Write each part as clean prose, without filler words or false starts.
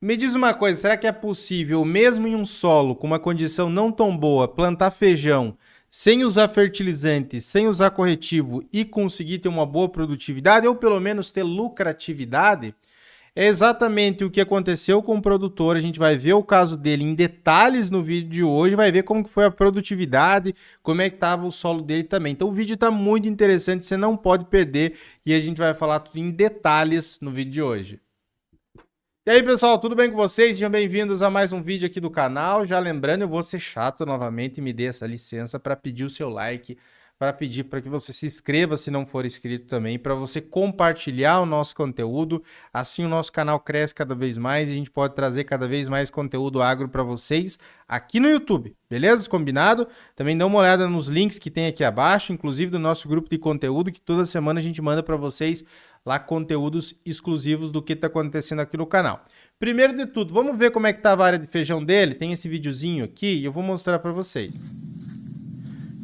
Me diz uma coisa, será que é possível, mesmo em um solo com uma condição não tão boa, plantar feijão sem usar fertilizante, sem usar corretivo e conseguir ter uma boa produtividade ou pelo menos ter lucratividade? É exatamente o que aconteceu com o produtor. A gente vai ver o caso dele em detalhes no vídeo de hoje, vai ver como que foi a produtividade, como é que estava o solo dele também. Então o vídeo está muito interessante, você não pode perder e a gente vai falar tudo em detalhes no vídeo de hoje. E aí, pessoal, tudo bem com vocês? Sejam bem-vindos a mais um vídeo aqui do canal. Já lembrando, eu vou ser chato novamente e me dê essa licença para pedir o seu like, para pedir para que você se inscreva se não for inscrito também, para você compartilhar o nosso conteúdo. Assim o nosso canal cresce cada vez mais e a gente pode trazer cada vez mais conteúdo agro para vocês aqui no YouTube. Beleza? Combinado? Também dá uma olhada nos links que tem aqui abaixo, inclusive do nosso grupo de conteúdo, que toda semana a gente manda para vocês lá conteúdos exclusivos do que está acontecendo aqui no canal. Primeiro de tudo, vamos ver como é que estava a área de feijão dele. Tem esse videozinho aqui e eu vou mostrar para vocês.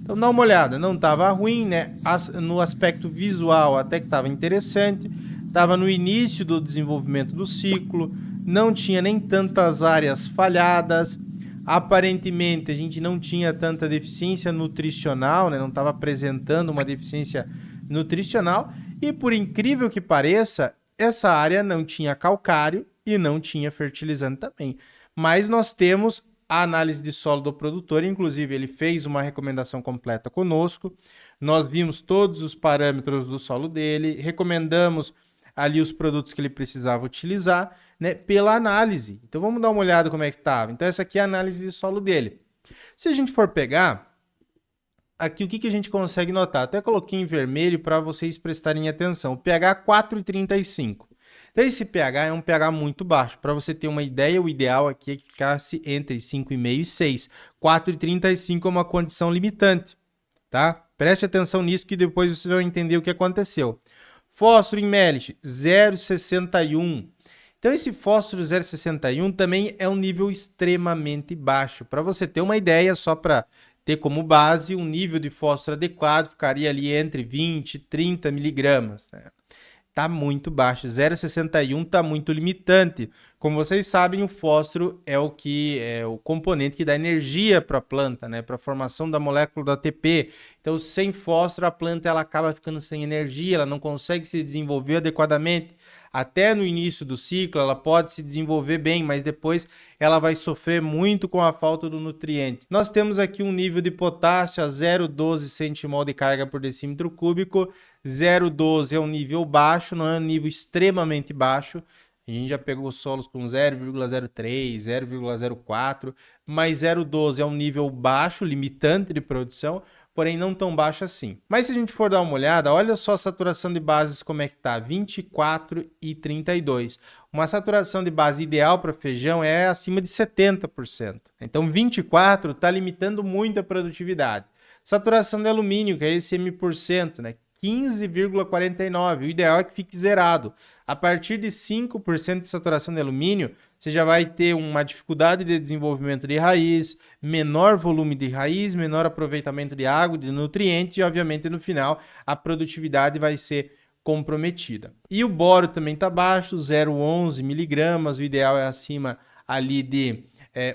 Então dá uma olhada, não estava ruim, né? No aspecto visual até que estava interessante. Estava no início do desenvolvimento do ciclo, não tinha nem tantas áreas falhadas. Aparentemente a gente não tinha tanta deficiência nutricional, né? Não estava apresentando uma deficiência nutricional. E por incrível que pareça, essa área não tinha calcário e não tinha fertilizante também. Mas nós temos a análise de solo do produtor, inclusive ele fez uma recomendação completa conosco. Nós vimos todos os parâmetros do solo dele, recomendamos ali os produtos que ele precisava utilizar, né, pela análise. Então vamos dar uma olhada como é que estava. Então essa aqui é a análise de solo dele. Se a gente for pegar aqui, o que a gente consegue notar? Até coloquei em vermelho para vocês prestarem atenção. O pH 4,35. Então, esse pH é um pH muito baixo. Para você ter uma ideia, o ideal aqui é que ficasse entre 5,5 e 6. 4,35 é uma condição limitante, tá? Preste atenção nisso que depois você vai entender o que aconteceu. Fósforo em Melich, 0,61. Então, esse fósforo 0,61 também é um nível extremamente baixo. Para você ter uma ideia, só para ter como base, um nível de fósforo adequado ficaria ali entre 20 e 30 miligramas. Né? Tá muito baixo, 0,61 tá muito limitante. Como vocês sabem, o fósforo é o que é o componente que dá energia para a planta, né? Para a formação da molécula do ATP. Então, sem fósforo, a planta ela acaba ficando sem energia, ela não consegue se desenvolver adequadamente. Até no início do ciclo, ela pode se desenvolver bem, mas depois ela vai sofrer muito com a falta do nutriente. Nós temos aqui um nível de potássio a 0,12 centimol de carga por decímetro cúbico. 0,12 é um nível baixo, não é um nível extremamente baixo. A gente já pegou solos com 0,03, 0,04, mas 0,12 é um nível baixo, limitante de produção, porém não tão baixo assim. Mas se a gente for dar uma olhada, olha só a saturação de bases como é que tá, 24 e 32. Uma saturação de base ideal para feijão é acima de 70%. Então 24 está limitando muito a produtividade. Saturação de alumínio, que é esse M%, né? 15,49. O ideal é que fique zerado. A partir de 5% de saturação de alumínio, você já vai ter uma dificuldade de desenvolvimento de raiz, menor volume de raiz, menor aproveitamento de água, de nutrientes e, obviamente, no final, a produtividade vai ser comprometida. E o boro também está baixo, 0,11 miligramas, o ideal é acima ali de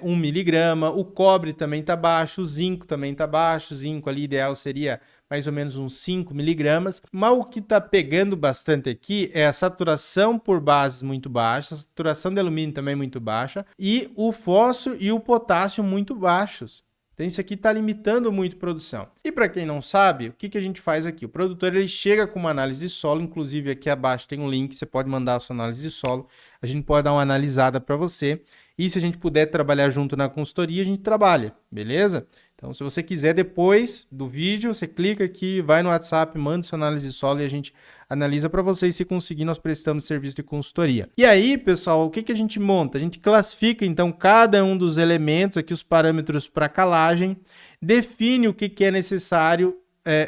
1 miligrama. O cobre também está baixo, o zinco também está baixo, o zinco ali ideal seria mais ou menos uns 5 miligramas, mas o que está pegando bastante aqui é a saturação por bases muito baixa, a saturação de alumínio também muito baixa, e o fósforo e o potássio muito baixos. Então isso aqui está limitando muito a produção. E para quem não sabe, o que a gente faz aqui? O produtor ele chega com uma análise de solo, inclusive aqui abaixo tem um link, você pode mandar a sua análise de solo, a gente pode dar uma analisada para você, e se a gente puder trabalhar junto na consultoria, a gente trabalha, beleza? Então, se você quiser, depois do vídeo, você clica aqui, vai no WhatsApp, manda sua análise de solo e a gente analisa para você e se conseguir, nós prestamos serviço de consultoria. E aí, pessoal, o que a gente monta? A gente classifica, então, cada um dos elementos, aqui os parâmetros para calagem, define o que é necessário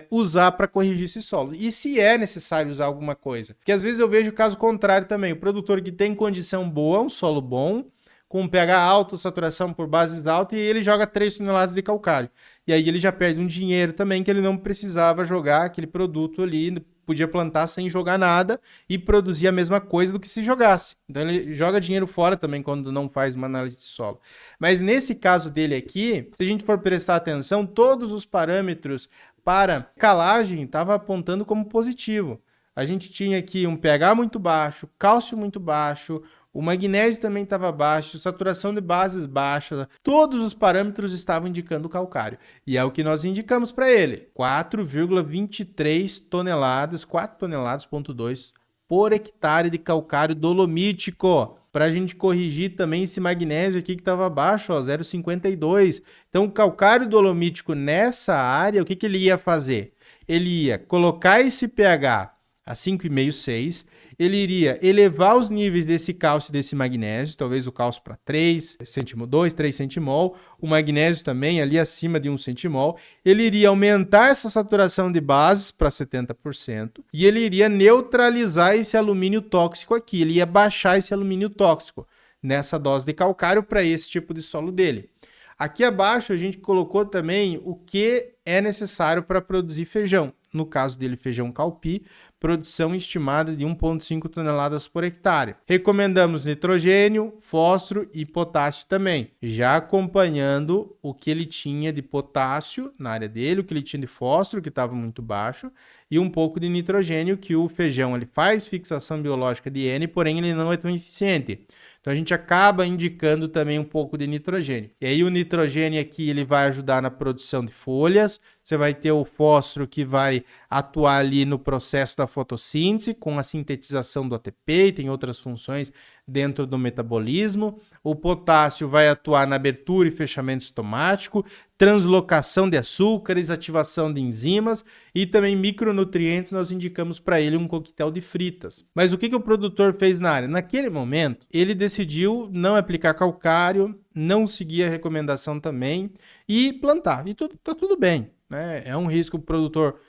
usar para corrigir esse solo. E se é necessário usar alguma coisa. Porque às vezes eu vejo o caso contrário também. O produtor que tem condição boa, um solo bom, com pH alto, saturação por bases altas, e ele joga 3 toneladas de calcário. e aí ele já perde um dinheiro também que ele não precisava jogar aquele produto ali, podia plantar sem jogar nada e produzir a mesma coisa do que se jogasse. Então ele joga dinheiro fora também quando não faz uma análise de solo. Mas nesse caso dele aqui, se a gente for prestar atenção, todos os parâmetros para calagem estavam apontando como positivo. A gente tinha aqui um pH muito baixo, cálcio muito baixo, o magnésio também estava baixo, saturação de bases baixa, todos os parâmetros estavam indicando o calcário. E é o que nós indicamos para ele, 4,23 toneladas, 4 toneladas,2 por hectare de calcário dolomítico. Para a gente corrigir também esse magnésio aqui que estava baixo, 0,52. Então o calcário dolomítico nessa área, o que ele ia fazer? Ele ia colocar esse pH a 5,5, 6, ele iria elevar os níveis desse cálcio e desse magnésio, talvez o cálcio para 3 centimol, 2, 3 centimol, o magnésio também ali acima de 1 centimol, ele iria aumentar essa saturação de bases para 70% e ele iria neutralizar esse alumínio tóxico aqui, ele ia baixar esse alumínio tóxico nessa dose de calcário para esse tipo de solo dele. Aqui abaixo a gente colocou também o que é necessário para produzir feijão. No caso dele, feijão calpi, produção estimada de 1,5 toneladas por hectare. Recomendamos nitrogênio, fósforo e potássio também, já acompanhando o que ele tinha de potássio na área dele, o que ele tinha de fósforo, que estava muito baixo, e um pouco de nitrogênio, que o feijão ele faz fixação biológica de N, porém ele não é tão eficiente. Então a gente acaba indicando também um pouco de nitrogênio. E aí o nitrogênio aqui ele vai ajudar na produção de folhas, você vai ter o fósforo que vai atuar ali no processo da fotossíntese, com a sintetização do ATP, e tem outras funções dentro do metabolismo. O potássio vai atuar na abertura e fechamento estomático, translocação de açúcares, ativação de enzimas e também micronutrientes. Nós indicamos para ele um coquetel de fritas. Mas o que o produtor fez na área? Naquele momento, ele decidiu não aplicar calcário, não seguir a recomendação também e plantar. E tá tudo bem, né? É um risco o produtor...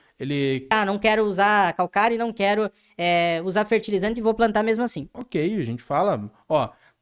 não quero usar calcário e não quero usar fertilizante e vou plantar mesmo assim. Ok, a gente fala,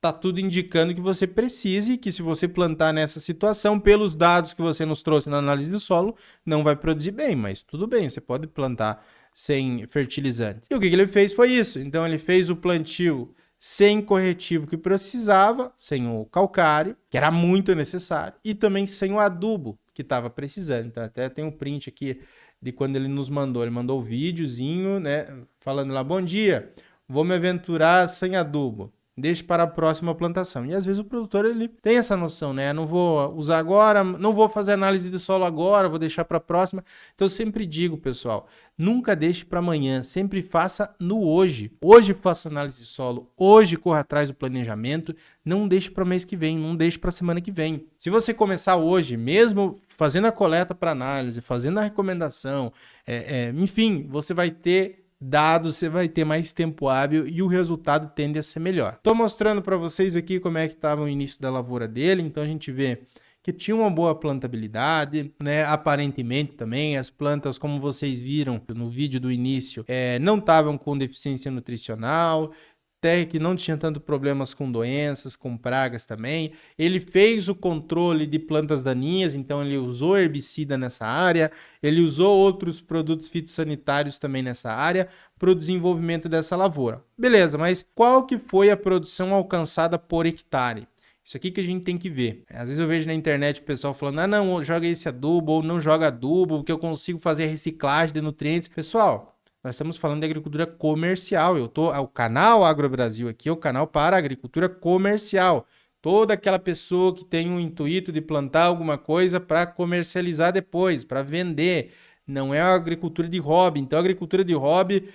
tá tudo indicando que você precise, que se você plantar nessa situação, pelos dados que você nos trouxe na análise do solo, não vai produzir bem, mas tudo bem, você pode plantar sem fertilizante. E o que ele fez foi isso, então ele fez o plantio sem corretivo que precisava, sem o calcário, que era muito necessário, e também sem o adubo que estava precisando. Então, até tem um print aqui de quando ele nos mandou. Ele mandou o videozinho, né, falando lá, bom dia, vou me aventurar sem adubo, deixe para a próxima plantação. E às vezes o produtor ele tem essa noção, né, não vou usar agora, não vou fazer análise de solo agora, vou deixar para a próxima. Então eu sempre digo, pessoal, nunca deixe para amanhã, sempre faça no hoje. Hoje faça análise de solo, hoje corra atrás do planejamento, não deixe para o mês que vem, não deixe para a semana que vem. Se você começar hoje, mesmo fazendo a coleta para análise, fazendo a recomendação, enfim, você vai ter dados, você vai ter mais tempo hábil e o resultado tende a ser melhor. Estou mostrando para vocês aqui como é que estava o início da lavoura dele, então a gente vê que tinha uma boa plantabilidade, né? Aparentemente também, as plantas, como vocês viram no vídeo do início, não estavam com deficiência nutricional, até que não tinha tanto problemas com doenças, com pragas também. Ele fez o controle de plantas daninhas, então ele usou herbicida nessa área, ele usou outros produtos fitossanitários também nessa área para o desenvolvimento dessa lavoura. Beleza, mas qual que foi a produção alcançada por hectare? Isso aqui que a gente tem que ver. Às vezes eu vejo na internet o pessoal falando, não, joga esse adubo ou não joga adubo, porque eu consigo fazer reciclagem de nutrientes. Pessoal, nós estamos falando de agricultura comercial. O canal Agro Brasil aqui é o canal para agricultura comercial. Toda aquela pessoa que tem o intuito de plantar alguma coisa para comercializar depois, para vender. Não é a agricultura de hobby. Então, a agricultura de hobby,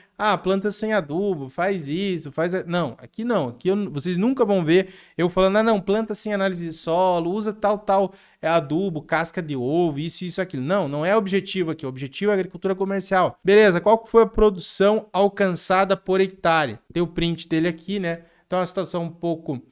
planta sem adubo, faz isso, faz... Não, aqui não. Aqui vocês nunca vão ver eu falando, não, planta sem análise de solo, usa tal adubo, casca de ovo, isso, aquilo. Não é o objetivo aqui. O objetivo é a agricultura comercial. Beleza, qual foi a produção alcançada por hectare? Tem o print dele aqui, né? Então, é uma situação um pouco...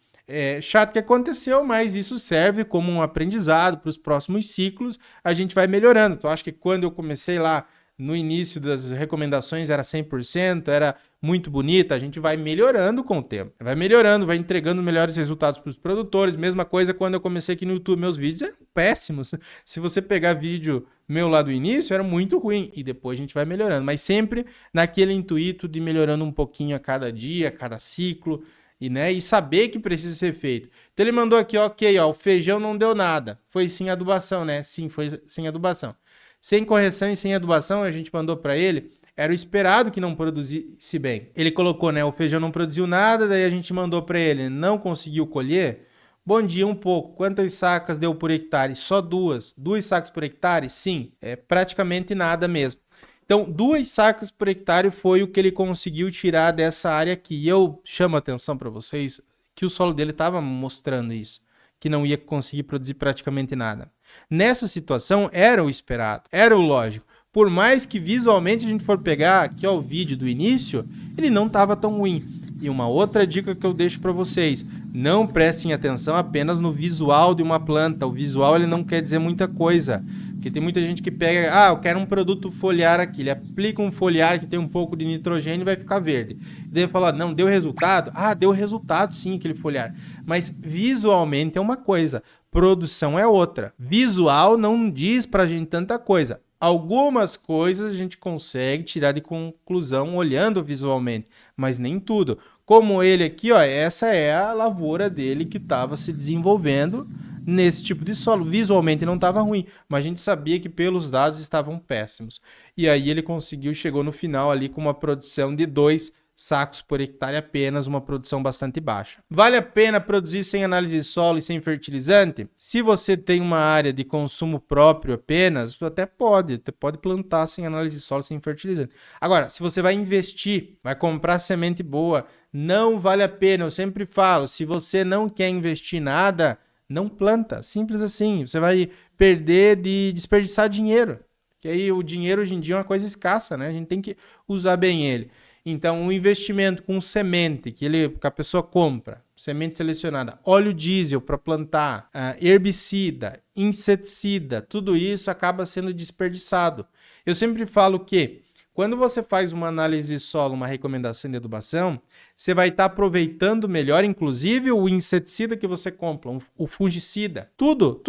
chato que aconteceu, mas isso serve como um aprendizado para os próximos ciclos, a gente vai melhorando. Então, acho que quando eu comecei lá no início das recomendações era 100%, era muito bonita, a gente vai melhorando com o tempo. Vai melhorando, vai entregando melhores resultados para os produtores. Mesma coisa quando eu comecei aqui no YouTube, meus vídeos eram péssimos. Se você pegar vídeo meu lá do início, era muito ruim. E depois a gente vai melhorando. Mas sempre naquele intuito de melhorando um pouquinho a cada dia, a cada ciclo. E saber que precisa ser feito. Então ele mandou aqui, ok, o feijão não deu nada. Foi sem adubação, né? Sim, foi sem adubação. Sem correção e sem adubação, a gente mandou para ele, era o esperado que não produzisse bem. Ele colocou, né, o feijão não produziu nada, daí a gente mandou para ele, não conseguiu colher? Bom dia, um pouco. Quantas sacas deu por hectare? Só 2. 2 sacas por hectare? Sim, é praticamente nada mesmo. Então, 2 sacas por hectare foi o que ele conseguiu tirar dessa área aqui. E eu chamo a atenção para vocês que o solo dele estava mostrando isso, que não ia conseguir produzir praticamente nada. Nessa situação, era o esperado, era o lógico. Por mais que visualmente a gente for pegar aqui o vídeo do início, ele não estava tão ruim. E uma outra dica que eu deixo para vocês, não prestem atenção apenas no visual de uma planta. O visual ele não quer dizer muita coisa. Porque tem muita gente que pega, eu quero um produto foliar aqui. Ele aplica um foliar que tem um pouco de nitrogênio e vai ficar verde. E daí fala, não, deu resultado? Deu resultado sim, aquele foliar. Mas visualmente é uma coisa, produção é outra. Visual não diz pra gente tanta coisa. Algumas coisas a gente consegue tirar de conclusão olhando visualmente, mas nem tudo. Como ele aqui, essa é a lavoura dele que estava se desenvolvendo nesse tipo de solo. Visualmente não estava ruim, mas a gente sabia que pelos dados estavam péssimos. E aí ele conseguiu, chegou no final ali com uma produção de 2 sacos por hectare apenas, uma produção bastante baixa. Vale a pena produzir sem análise de solo e sem fertilizante? Se você tem uma área de consumo próprio apenas, até pode plantar sem análise de solo, sem fertilizante. Agora, se você vai investir, vai comprar semente boa, não vale a pena. Eu sempre falo, se você não quer investir nada, não planta, simples assim. Você vai perder de desperdiçar dinheiro, que aí o dinheiro hoje em dia é uma coisa escassa, né? A gente tem que usar bem ele. Então, o investimento com semente que a pessoa compra, semente selecionada, óleo diesel para plantar, herbicida, inseticida, tudo isso acaba sendo desperdiçado. Eu sempre falo que quando você faz uma análise de solo, uma recomendação de adubação, você vai estar aproveitando melhor, inclusive, o inseticida que você compra, o fungicida, tudo.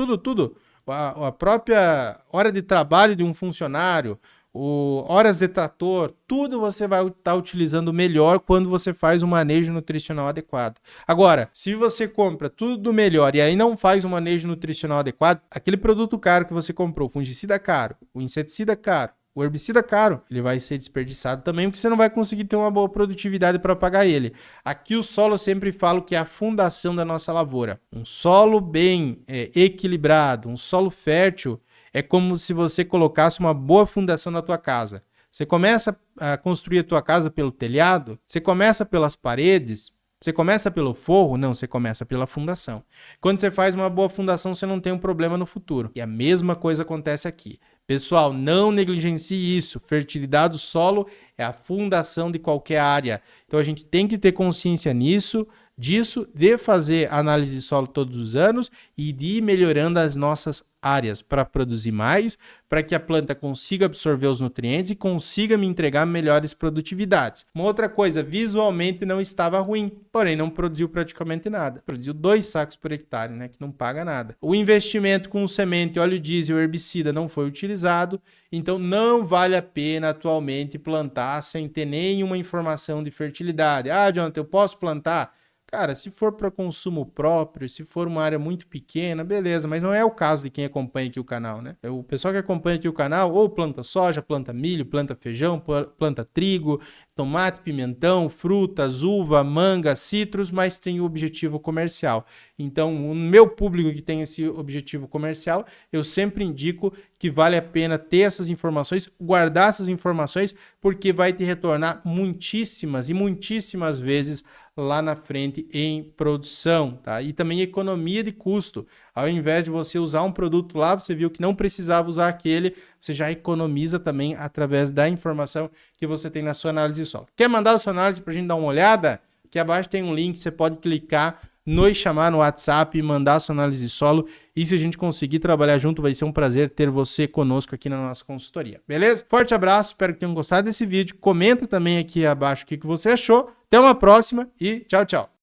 A própria hora de trabalho de um funcionário, horas de trator, tudo você vai estar utilizando melhor quando você faz um manejo nutricional adequado. Agora, se você compra tudo melhor e aí não faz um manejo nutricional adequado, aquele produto caro que você comprou, o fungicida caro, o inseticida caro, o herbicida caro, ele vai ser desperdiçado também, porque você não vai conseguir ter uma boa produtividade para pagar ele. Aqui o solo eu sempre falo que é a fundação da nossa lavoura. Um solo bem equilibrado, um solo fértil, é como se você colocasse uma boa fundação na tua casa. Você começa a construir a tua casa pelo telhado, você começa pelas paredes, você começa pelo forro? Não, você começa pela fundação. Quando você faz uma boa fundação, você não tem um problema no futuro. E a mesma coisa acontece aqui. Pessoal, não negligencie isso. Fertilidade do solo é a fundação de qualquer área. Então a gente tem que ter consciência disso, de fazer análise de solo todos os anos e de ir melhorando as nossas áreas para produzir mais, para que a planta consiga absorver os nutrientes e consiga me entregar melhores produtividades. Uma outra coisa, visualmente não estava ruim, porém não produziu praticamente nada. Produziu 2 sacos por hectare, né, que não paga nada. O investimento com semente, óleo diesel, herbicida não foi utilizado, então não vale a pena atualmente plantar sem ter nenhuma informação de fertilidade. Jonathan, eu posso plantar? Cara, se for para consumo próprio, se for uma área muito pequena, beleza, mas não é o caso de quem acompanha aqui o canal, né? O pessoal que acompanha aqui o canal ou planta soja, planta milho, planta feijão, planta trigo, tomate, pimentão, frutas, uva, manga, citros, mas tem o objetivo comercial. Então, o meu público que tem esse objetivo comercial, eu sempre indico que vale a pena ter essas informações, guardar essas informações, porque vai te retornar muitíssimas e muitíssimas vezes lá na frente em produção, tá? E também economia de custo. Ao invés de você usar um produto lá, você viu que não precisava usar aquele, você já economiza também através da informação que você tem na sua análise de solo. Quer mandar a sua análise para a gente dar uma olhada? Aqui abaixo tem um link, você pode clicar nos chamar no WhatsApp e mandar sua análise de solo. E se a gente conseguir trabalhar junto, vai ser um prazer ter você conosco aqui na nossa consultoria. Beleza? Forte abraço, espero que tenham gostado desse vídeo. Comenta também aqui abaixo o que você achou. Até uma próxima e tchau, tchau.